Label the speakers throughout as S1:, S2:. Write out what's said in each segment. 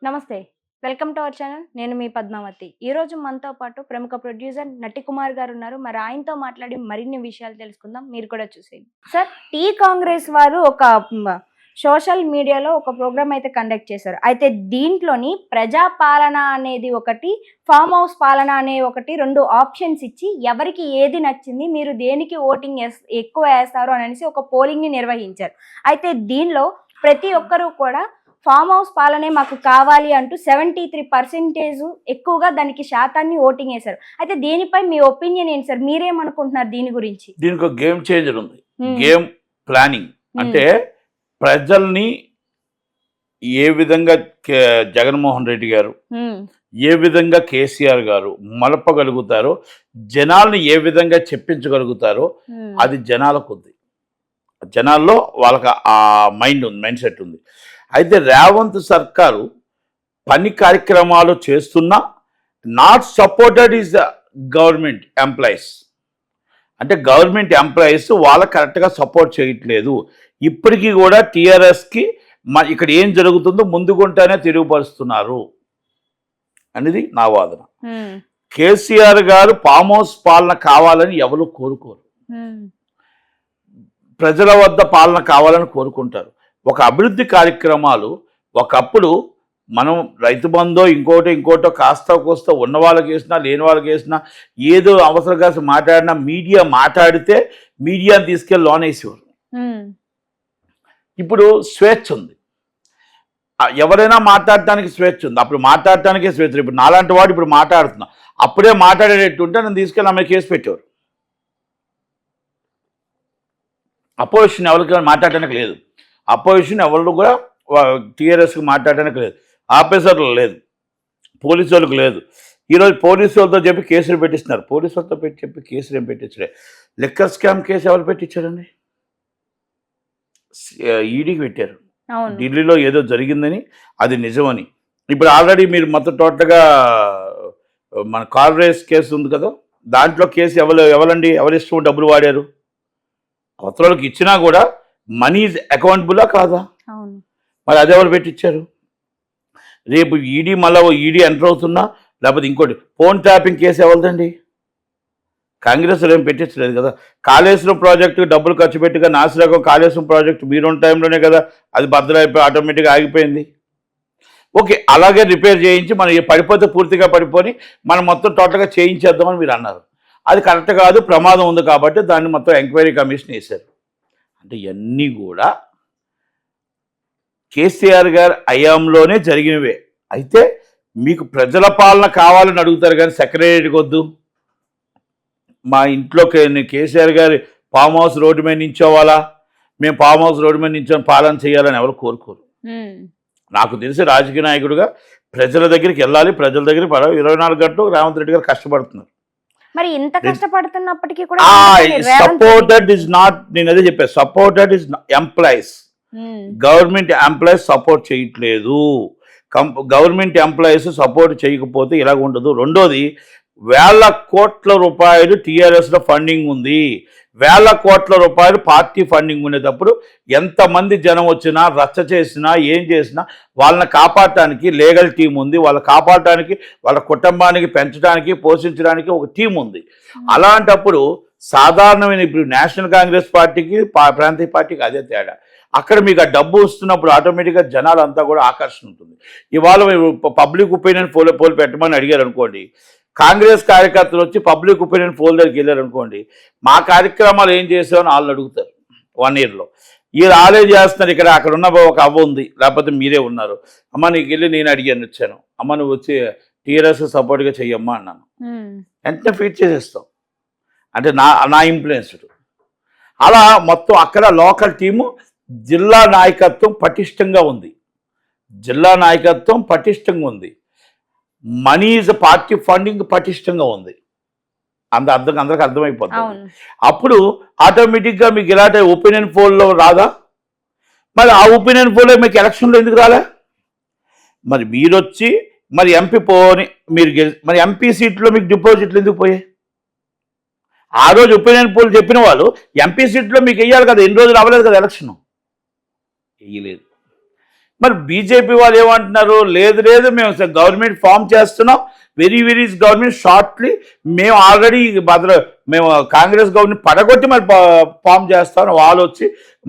S1: నమస్తే. Welcome to our channel. నేను మీ పద్మావతి. ఈరోజు మనతో పాటు ప్రముఖ ప్రొడ్యూసర్ నటికుమార్ గారున్నారు. మరి ఆయనతో మాట్లాడి మరిన్ని విషయాలు తెలుసుకుందాం. మీరు కూడా చూసేయండి. సార్, టీ కాంగ్రెస్ వారు ఒక సోషల్ మీడియాలో ఒక ప్రోగ్రామ్ అయితే కండక్ట్ చేశారు. అయితే దీంట్లోని ప్రజా పాలన అనేది ఒకటి, ఫార్మ్ హౌస్ పాలన అనే ఒకటి 2 ఆప్షన్స్ ఇచ్చి ఎవరికి ఏది నచ్చింది, మీరు దేనికి ఓటింగ్ ఎక్కువ వేస్తారు అనేసి ఒక పోలింగ్‌ని నిర్వహించారు. అయితే దీనిలో ప్రతి ఒక్కరు కూడా ఫార్మ్ హౌస్ పాలనే మాకు కావాలి అంటూ 73% ఎక్కువగా దానికి శాతాన్ని ఓటింగ్ వేశారు. అయితే దీనిపై మీ ఒపీనియన్ ఏంటి సార్? మీరేమనుకుంటున్నారు దీని గురించి?
S2: దీనికి ఒక గేమ్ చేంజర్ ఉంది. గేమ్ ప్లానింగ్ అంటే ప్రజల్ని ఏ విధంగా జగన్మోహన్ రెడ్డి గారు, ఏ విధంగా కేసీఆర్ గారు మలపగలుగుతారో, జనాల్ని ఏ విధంగా చెప్పించగలుగుతారో అది జనాలకు ఉంది. జనాల్లో వాళ్ళకి ఆ మైండ్ సెట్ ఉంది. అయితే రేవంత్ సర్కారు పని కార్యక్రమాలు చేస్తున్నా not supported is the government employees. అంటే గవర్నమెంట్ ఎంప్లాయీస్ వాళ్ళకి కరెక్ట్గా సపోర్ట్ చేయట్లేదు. ఇప్పటికీ కూడా టీఆర్ఎస్కి ఇక్కడ ఏం జరుగుతుందో ముందుకుంటేనే తిరుగుపరుస్తున్నారు అనేది నా వాదన. కేసీఆర్ గారు ఫామ్ హౌస్ పాలన కావాలని ఎవరు కోరుకోరు. ప్రజల వద్ద పాలన కావాలని కోరుకుంటారు. ఒక అభివృద్ధి కార్యక్రమాలు ఒకప్పుడు మనం రైతు బంధో ఇంకోటో కాస్త కోస్త ఉన్న వాళ్ళకి వేసినా లేని వాళ్ళకి వేసినా ఏదో అవసరం కాసి మాట్లాడినా మీడియా మాట్లాడితే మీడియాని తీసుకెళ్ళి లోన్ వేసేవారు. ఇప్పుడు స్వేచ్ఛ ఉంది, ఎవరైనా మాట్లాడటానికి స్వేచ్ఛ ఉంది. అప్పుడు మాట్లాడటానికే స్వేచ్ఛ. ఇప్పుడు నాలాంటి వాడు ఇప్పుడు మాట్లాడుతున్నా, అప్పుడే మాట్లాడేటట్టుంటే నన్ను తీసుకెళ్ళి ఆమె కేసు పెట్టేవారు. అపోజిషన్ ఎవరికి మాట్లాడటానికి లేదు. అపోజిషన్ ఎవరు కూడా టీఆర్ఎస్కి మాట్లాడడానికి లేదు. ఆఫీసర్లు లేదు, పోలీసు వాళ్ళకి లేదు. ఈరోజు పోలీసు వాళ్ళతో చెప్పి కేసులు పెట్టిస్తున్నారు. పోలీసు వాళ్ళతో చెప్పి కేసులు ఏం పెట్టించలే. లిక్కర్ స్కామ్ కేసు ఎవరు పెట్టించారండి? ఈడీకి పెట్టారు. ఢిల్లీలో ఏదో జరిగిందని, అది నిజమని. ఇప్పుడు ఆల్రెడీ మీరు మొత్తం టోటల్గా మన కార్ రేస్ కేసు ఉంది కదా, దాంట్లో కేసు ఎవరు ఇష్టం డబ్బులు వాడారు. కొత్త వాళ్ళకి ఇచ్చినా కూడా మనీ ఈజ్ అకౌంటబులా కాదా? మరి అది ఎవరు పెట్టించారు? రేపు ఈడీ మళ్ళీ ఈడీ ఎంటర్ అవుతున్నా, లేకపోతే ఇంకోటి ఫోన్ ట్యాపింగ్ కేసు ఎవరిదండి? కాంగ్రెస్ ఏం పెట్టించలేదు కదా. కాళేశ్వరం ప్రాజెక్టు డబ్బులు ఖర్చు పెట్టిగా నాసిరకం కాళేశ్వరం ప్రాజెక్టు మీరున్న టైంలోనే కదా అది బద్దలైపోయి ఆటోమేటిక్గా ఆగిపోయింది. ఓకే, అలాగే రిపేర్ చేయించి మనం పడిపోతే పూర్తిగా పడిపోయి మనం మొత్తం టోటల్గా చేయించేద్దామని మీరు అన్నారు. అది కరెక్ట్ కాదు, ప్రమాదం ఉంది కాబట్టి దాన్ని మొత్తం ఎంక్వైరీ కమిషన్ వేశారు. అంటే ఇవన్నీ కూడా కేసీఆర్ గారు హయాంలోనే జరిగినవే. అయితే మీకు ప్రజల పాలన కావాలని అడుగుతారు కానీ సెక్రటరీకి వద్దు, మా ఇంట్లో కేసీఆర్ గారి ఫామ్ హౌస్ రోడ్డు మీద నించోవాలా, మేము ఫామ్ హౌస్ రోడ్డు మీద నించొని పాలన చేయాలని ఎవరు కోరుకోరు. నాకు తెలిసి రాజకీయ నాయకుడిగా ప్రజల దగ్గరికి వెళ్ళాలి, ప్రజల దగ్గర 24 గంటలు రేవంత్ రెడ్డి గారు కష్టపడుతున్నారు.
S1: మరి ఇంత కష్టపడుతున్నప్పటికీ కూడా
S2: సపోర్టెడ్ ఇస్ నాట్, నేను అదే చెప్పాను, supported is employees. Government employees support చేయట్లేదు. గవర్నమెంట్ ఎంప్లాయీస్ సపోర్ట్ చేయకపోతే ఇలాగ ఉండదు. రెండోది, వేల కోట్ల రూపాయలు టీఆర్ఎస్లో ఫండింగ్ ఉంది. వేల కోట్ల రూపాయలు పార్టీ ఫండింగ్ ఉండేటప్పుడు ఎంతమంది జనం వచ్చినా రచ్చ చేసినా ఏం చేసినా వాళ్ళని కాపాడటానికి లీగల్ టీం ఉంది. వాళ్ళని కాపాడటానికి, వాళ్ళ కుటుంబానికి పెంచడానికి, పోషించడానికి ఒక టీం ఉంది. అలాంటప్పుడు సాధారణమైన ఇప్పుడు నేషనల్ కాంగ్రెస్ పార్టీకి ప్రాంతీయ పార్టీకి అదే తేడా. అక్కడ మీకు ఆ డబ్బు వస్తున్నప్పుడు ఆటోమేటిక్గా జనాలంతా కూడా ఆకర్షణ ఉంటుంది. ఇవాళ పబ్లిక్ ఒపీనియన్ పోల్ పెట్టమని అడిగారు అనుకోండి, కాంగ్రెస్ కార్యకర్తలు వచ్చి పబ్లిక్ ఒపీనియన్ పోల్ దగ్గరికి వెళ్ళారు అనుకోండి, మా కార్యక్రమాలు ఏం చేసామని వాళ్ళని అడుగుతారు 1 yearలో. వీళ్ళు ఆలే చేస్తున్నారు. ఇక్కడ అక్కడ ఉన్న ఒక అవ్వ ఉంది, లేకపోతే మీరే ఉన్నారు, అమ్మ నీకు వెళ్ళి నేను అడిగాను వచ్చాను, అమ్మ నువ్వు వచ్చి టీఆర్ఎస్ సపోర్ట్గా చెయ్యమ్మా అన్నాను, వెంటనే ఫీడ్ చేసేస్తాం. అంటే నా ఇన్ఫ్లుయెన్స్డ్. అలా మొత్తం అక్కడ లోకల్ టీము, జిల్లా నాయకత్వం పటిష్టంగా ఉంది. జిల్లా నాయకత్వం పటిష్టంగా ఉంది. మనీ ఈజ్ పార్టీ ఫండింగ్ పటిష్టంగా ఉంది. అందరికి అర్థమైపోతుంది. అప్పుడు ఆటోమేటిక్గా మీకు ఇలాంటి ఒపీనియన్ పోల్లో రాదా? మరి ఆ ఒపీనియన్ పోల్లో మీకు ఎలక్షన్లో ఎందుకు రాలే? మరి మీరు వచ్చి మరి ఎంపీ పోని మీరు మరి ఎంపీ సీట్లో మీకు డిపాజిట్లు ఎందుకు పోయాయి? ఆ రోజు ఒపీనియన్ పోల్ చెప్పిన వాళ్ళు ఎంపీ సీట్లో మీకు వెయ్యాలి కదా, ఎన్ని రోజులు అవ్వలేదు కదా ఎలక్షన్, వేయలేదు. మరి బీజేపీ వాళ్ళు ఏమంటున్నారు, లేదు లేదు మేము గవర్నమెంట్ ఫామ్ చేస్తున్నాం, వెరీ వెరీ గవర్నమెంట్ షార్ట్లీ, మేము ఆల్రెడీ మేము కాంగ్రెస్ గవర్నమెంట్ పడగొట్టి మరి ఫామ్ చేస్తాం. వాళ్ళు వచ్చి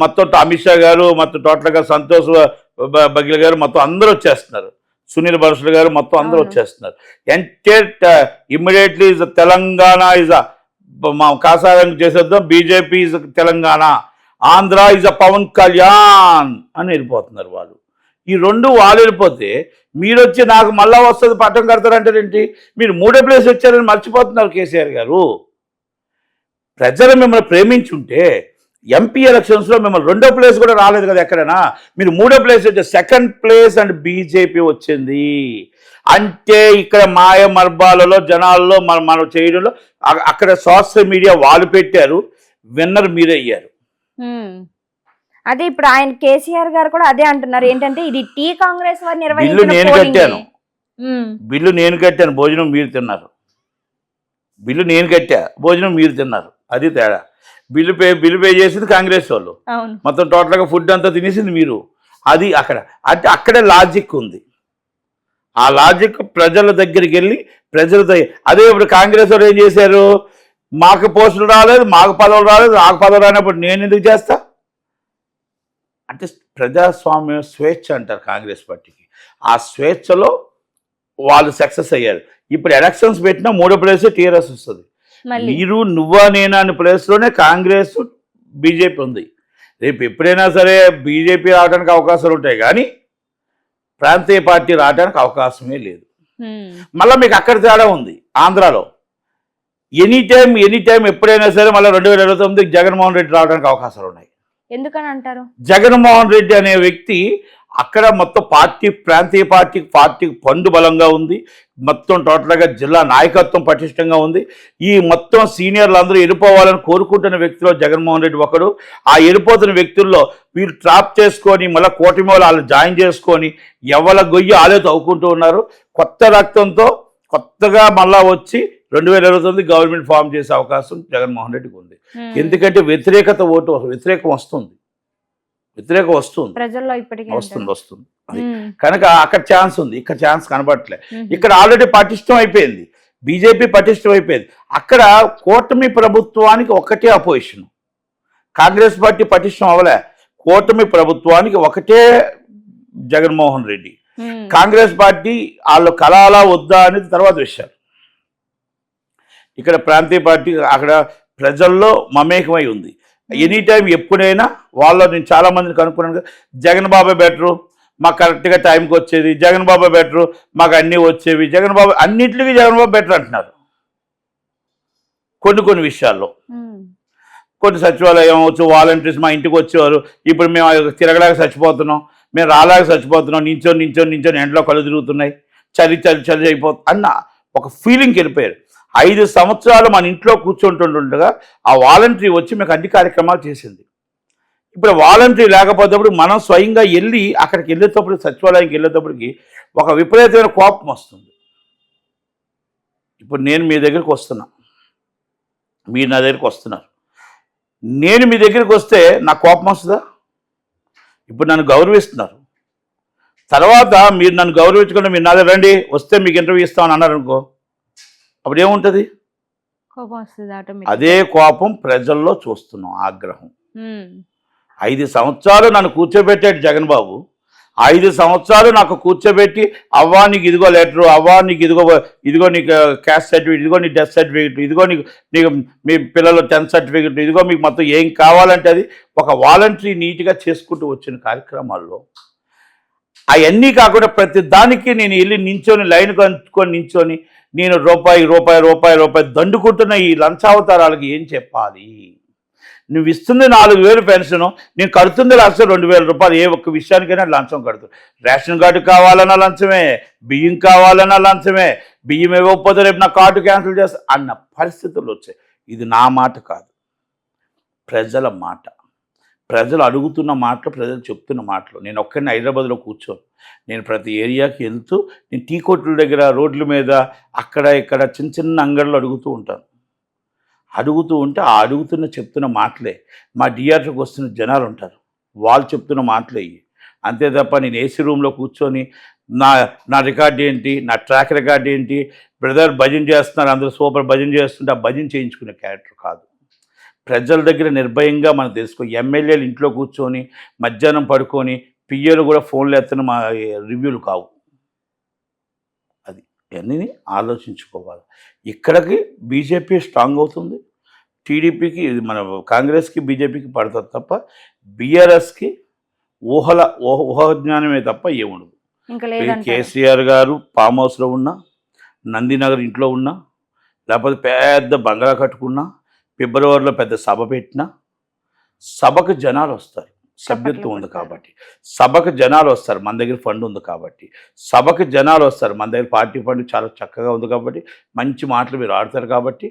S2: మొత్తం అమిత్ షా గారు, మొత్తం టోటల్గా సంతోష్ బగిల్ గారు, మొత్తం అందరూ వచ్చేస్తున్నారు, సునీల్ బన్సల్ గారు, మొత్తం అందరూ వచ్చేస్తున్నారు. ఇమ్మీడియట్లీ ఇస్ తెలంగాణ ఇస్ మా కాసారం చేసేద్దాం, BJP is Telangana, Andhra is అ పవన్ కళ్యాణ్ అని వెళ్ళిపోతున్నారు వాళ్ళు. ఈ రెండు వాళ్ళు వెళ్ళిపోతే మీరు వచ్చి నాకు మళ్ళా వస్తుంది పట్టం కడతారంటారేంటి? మీరు 3వ ప్లేస్ వచ్చారని మర్చిపోతున్నారు కేసీఆర్ గారు. ప్రజలు మిమ్మల్ని ప్రేమించుంటే ఎంపీ ఎలక్షన్స్లో మిమ్మల్ని 2వ ప్లేస్ కూడా రాలేదు కదా ఎక్కడైనా. మీరు 3వ ప్లేస్ వచ్చే 2nd ప్లేస్ అండ్ బీజేపీ వచ్చింది అంటే ఇక్కడ మాయ మర్బాలలో జనాల్లో మనం చేయడంలో అక్కడ సోషల్ మీడియా వాళ్ళు పెట్టారు, విన్నర్ మీరే అయ్యారు.
S1: అదే ఇప్పుడు ఆయన కేసీఆర్ గారు కూడా అదే అంటున్నారు, ఏంటంటే ఇది టీ కాంగ్రెస్ వారు
S2: బిల్లు నేను కట్టాను, బిల్లు నేను కట్టాను, భోజనం మీరు తిన్నారు. బిల్లు నేను కట్టా, భోజనం మీరు తిన్నారు, అది తేడా. బిల్లు పే చేసింది కాంగ్రెస్ వాళ్ళు, మొత్తం టోటల్గా ఫుడ్ అంతా తినేసింది మీరు. అది అక్కడ అంటే అక్కడే లాజిక్ ఉంది. ఆ లాజిక్ ప్రజల దగ్గరికి వెళ్ళి ప్రజలతో. అదే ఇప్పుడు కాంగ్రెస్ వాళ్ళు ఏం చేశారు, మాకు పోస్టులు రాలేదు, మాకు పదవులు రాలేదు, నాకు పదవులు రానప్పుడు నేను ఎందుకు చేస్తా అంటే ప్రజాస్వామ్య స్వేచ్ఛ అంటారు కాంగ్రెస్ పార్టీకి. ఆ స్వేచ్ఛలో వాళ్ళు సక్సెస్ అయ్యారు. ఇప్పుడు ఎలక్షన్స్ పెట్టినా 3వ ప్లేస్ టీఆర్ఎస్ వస్తుంది. మీరు నువ్వా నేనా అనే ప్లేస్లోనే కాంగ్రెస్ బీజేపీ ఉంది. రేపు ఎప్పుడైనా సరే బీజేపీ రావడానికి అవకాశాలు ఉంటాయి కానీ ప్రాంతీయ పార్టీ రావడానికి అవకాశమే లేదు. మళ్ళీ మీకు అక్కడ తేడా ఉంది. ఆంధ్రాలో ఎనీ టైం ఎప్పుడైనా సరే మళ్ళీ 2029 జగన్మోహన్ రెడ్డి రావడానికి అవకాశాలు ఉన్నాయి.
S1: ఎందుకని అంటారు?
S2: జగన్మోహన్ రెడ్డి అనే వ్యక్తి అక్కడ మొత్తం ప్రాంతీయ పార్టీకి పండు బలంగా ఉంది, మొత్తం టోటల్గా జిల్లా నాయకత్వం పటిష్టంగా ఉంది. ఈ మొత్తం సీనియర్లు అందరూ వెళ్ళిపోవాలని కోరుకుంటున్న వ్యక్తిలో జగన్మోహన్ రెడ్డి ఒకడు. ఆ వెళ్ళిపోతున్న వ్యక్తుల్లో వీళ్ళు ట్రాప్ చేసుకొని మళ్ళీ కూటమి వాళ్ళు జాయిన్ చేసుకొని ఎవరి గొయ్యి ఆలే తవ్వుకుంటూ ఉన్నారు. కొత్త రక్తంతో కొత్తగా మళ్ళా వచ్చి 2029 గవర్నమెంట్ ఫామ్ చేసే అవకాశం జగన్మోహన్ రెడ్డికి ఉంది. ఎందుకంటే వ్యతిరేకం వస్తుంది,
S1: ప్రజల్లో ఇప్పటికీ
S2: వస్తుంది. కనుక అక్కడ ఛాన్స్ ఉంది, ఇక్కడ ఛాన్స్ కనబడట్లే. ఇక్కడ ఆల్రెడీ పటిష్టం అయిపోయింది, బీజేపీ పటిష్టం అయిపోయింది. అక్కడ కూటమి ప్రభుత్వానికి ఒకటే అపోజిషన్, కాంగ్రెస్ పార్టీ పటిష్టం అవ్వలే. కూటమి ప్రభుత్వానికి ఒకటే జగన్మోహన్ రెడ్డి. కాంగ్రెస్ పార్టీ వాళ్ళు కలాలా వద్దా అనేది తర్వాత విషయాలు. ఇక్కడ ప్రాంతీయ పార్టీ అక్కడ ప్రజల్లో మమేకమై ఉంది. ఎనీ టైం ఎప్పుడైనా నేను చాలా మందిని కనుక్కున్నాను, జగన్ బాబా బెటరు, మాకు కరెక్ట్గా టైంకి వచ్చేది, జగన్ బాబా బెటరు, మాకు అన్నీ వచ్చేవి, జగన్ బాబా అన్నింటికి జగన్ బాబా బెటర్ అంటున్నారు. కొన్ని విషయాల్లో కొన్ని సచివాలయం అవచ్చు, వాలంటీర్స్ మా ఇంటికి వచ్చేవారు, ఇప్పుడు మేము తిరగలేక చచ్చిపోతున్నాం, మేము రాలేక చచ్చిపోతున్నాం, నించొని ఎండలో కళ్ళు తిరుగుతున్నాయి, చలి అయిపోతుంది అన్న ఒక ఫీలింగ్కి వెళ్ళిపోయారు. 5 సంవత్సరాలు మన ఇంట్లో కూర్చుంటుండగా ఆ వాలంటరీ వచ్చి మీకు అన్ని కార్యక్రమాలు చేసింది. ఇప్పుడు వాలంటరీ లేకపోతేప్పుడు మనం స్వయంగా వెళ్ళి అక్కడికి వెళ్ళేటప్పుడు, సచివాలయానికి వెళ్ళేటప్పటికి ఒక విపరీతమైన కోపం వస్తుంది. ఇప్పుడు నేను మీ దగ్గరికి వస్తున్నా, మీరు నా దగ్గరికి వస్తున్నారు, నేను మీ దగ్గరికి వస్తే నాకు కోపం వస్తుందా? ఇప్పుడు నన్ను గౌరవిస్తున్నారు, తర్వాత మీరు నన్ను గౌరవించకుండా మీరు నా దగ్గర రండి, వస్తే మీకు ఇంటర్వ్యూ ఇస్తామని అన్నారు అనుకో, అప్పుడు ఏముంటుంది? అదే కోపం ప్రజల్లో చూస్తున్నాం, ఆగ్రహం. 5 సంవత్సరాలు నన్ను కూర్చోబెట్టాడు జగన్ బాబు. 5 సంవత్సరాలు నాకు కూర్చోబెట్టి అవ్వా నీకు ఇదిగో లెటరు, అవ్వా నీకు ఇదిగో నీకు క్యాస్ట్ సర్టిఫికేట్, ఇదిగో నీ డెత్ సర్టిఫికేట్, ఇదిగో నీకు మీ పిల్లలు 10th సర్టిఫికేట్, ఇదిగో మీకు మొత్తం ఏం కావాలంటే అది ఒక వాలంటరీ నీట్గా చేసుకుంటూ వచ్చిన కార్యక్రమాల్లో అవన్నీ కాకుండా ప్రతి దానికి నేను వెళ్ళి నించొని లైన్ కనుక్కొని నించొని నేను రూపాయి దండుకుంటున్న ఈ లంచావతారాలకి ఏం చెప్పాలి? నువ్వు ఇస్తుంది 4,000 పెన్షను, నేను కడుతుంది 1,02,000 రూపాయలు. ఏ ఒక్క విషయానికైనా లంచం కడుతుంది. రేషన్ కార్డు కావాలన్నా లంచమే, బియ్యం కావాలన్నా లంచమే, బియ్యం ఇవ్వకపోతే రేపు నా కార్డు క్యాన్సిల్ చేస్తా అన్న పరిస్థితులు వచ్చాయి. ఇది నా మాట కాదు, ప్రజల మాట. ప్రజలు అడుగుతున్న మాటలు, ప్రజలు చెప్తున్న మాటలు. నేను ఒక్కడిని హైదరాబాద్లో కూర్చోను, నేను ప్రతి ఏరియాకి వెళ్తూ నేను టీ కొట్ల దగ్గర, రోడ్ల మీద, అక్కడ ఇక్కడ చిన్న అంగళ్ళు అడుగుతూ ఉంటాను. అడుగుతూ ఉంటే ఆ చెప్తున్న మాటలే మా డిఆర్టీకి వస్తున్న జనాలు ఉంటారు, వాళ్ళు చెప్తున్న మాటలే. అంతే తప్ప నేను ఏసీ రూమ్లో కూర్చొని నా రికార్డ్ ఏంటి, నా ట్రాక్ రికార్డ్ ఏంటి, బ్రదర్ భజన చేస్తున్నారు అందరూ సూపర్ భజన చేస్తుంటే ఆ భజన చేయించుకునే క్యారెక్టర్ కాదు. ప్రజల దగ్గర నిర్భయంగా మనం తెలుసుకో. ఎమ్మెల్యేలు ఇంట్లో కూర్చొని మధ్యాహ్నం పడుకొని పియ్యలు కూడా ఫోన్లు ఎత్తని మా రివ్యూలు కావు. అది ఇవన్నీ ఆలోచించుకోవాలి. ఇక్కడికి బీజేపీ స్ట్రాంగ్ అవుతుంది, టీడీపీకి మన కాంగ్రెస్కి బీజేపీకి పడుతుంది తప్ప బీఆర్ఎస్కి ఊహాజ్ఞానమే తప్ప ఏముండదు.
S1: ఇంకా లేదంటారు.
S2: కేసీఆర్ గారు ఫామ్ హౌస్లో ఉన్నా, నందినగర్ ఇంట్లో ఉన్నా, లేకపోతే పెద్ద బంగ్లా కట్టుకున్నా, ఫిబ్రవరిలో పెద్ద సభ పెట్టినా సభకు జనాలు వస్తారు. సభ్యత్వం ఉంది కాబట్టి సభకు జనాలు వస్తారు. మన దగ్గర ఫండ్ ఉంది కాబట్టి సభకు జనాలు వస్తారు. మన దగ్గర పార్టీ ఫండ్ చాలా చక్కగా ఉంది కాబట్టి మంచి మాటలు మీరు ఆడతారు కాబట్టి